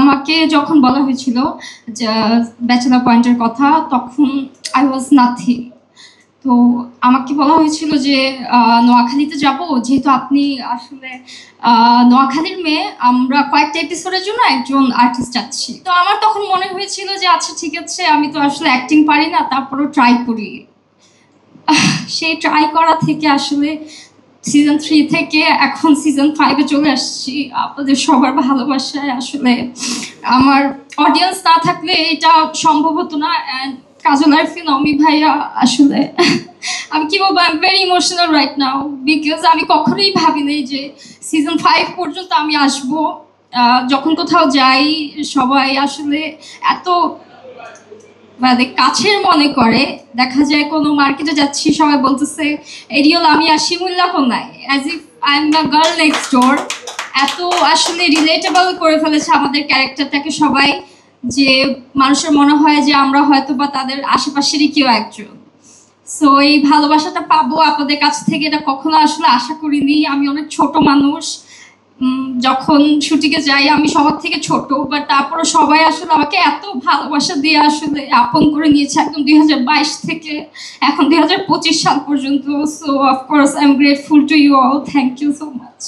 আমাকে যখন বলা হয়েছিল যে ব্যাচেলর পয়েন্টের কথা, তখন আই ওয়াজ নাথিং। তো আমাকে বলা হয়েছিল যে নোয়াখালীতে যাব, যেহেতু আপনি আসলে নোয়াখালীর মেয়ে, আমরা কয়েকটা এপিসোডের জন্য একজন আর্টিস্ট চাচ্ছি। তো আমার তখন মনে হয়েছিল যে আচ্ছা ঠিক আছে, আমি তো আসলে অ্যাক্টিং পারি না, তারপরেও ট্রাই করি। সেই ট্রাই করা থেকে আসলে সিজন 3 থেকে এখন সিজন 5-এ চলে আসছি আপনাদের সবার ভালোবাসায়। আসলে আমার অডিয়েন্স না থাকলে এটা সম্ভব হতো না। অ্যান্ড কাজল আরফিন, অমি ভাইয়া, আসলে আমি কি বলবো, I am very emotional right now, because আমি কখনোই ভাবিনি যে সিজন 5 পর্যন্ত আমি আসবো। যখন কোথাও যাই সবাই আসলে এত মানে কাছের মনে করে। দেখা যায় কোনো মার্কেটে যাচ্ছি, সবাই বলতেছে এরিয়ল আমি আর শিমুল্লা কোনায়, as if I am the girl next ডোর। এত আসলে রিলেটেবল করে ফেলেছে আমাদের ক্যারেক্টারটাকে সবাই, যে মানুষের মনে হয় যে আমরা হয়তো বা তাদের আশেপাশেরই কেউ একজন। সো এই ভালোবাসাটা পাবো আপনাদের কাছ থেকে, এটা কখনো আসলে আশা করিনি। আমি অনেক ছোট মানুষ, যখন শুটিংয়ে যাই আমি সবার থেকে ছোট, বাট তারপরে সবাই আসলে আমাকে এত ভালোবাসা দিয়ে আসলে আপন করে নিয়েছে, একদম 2022 থেকে এখন 2025 সাল পর্যন্ত। So of course I am grateful to you all, thank you so much.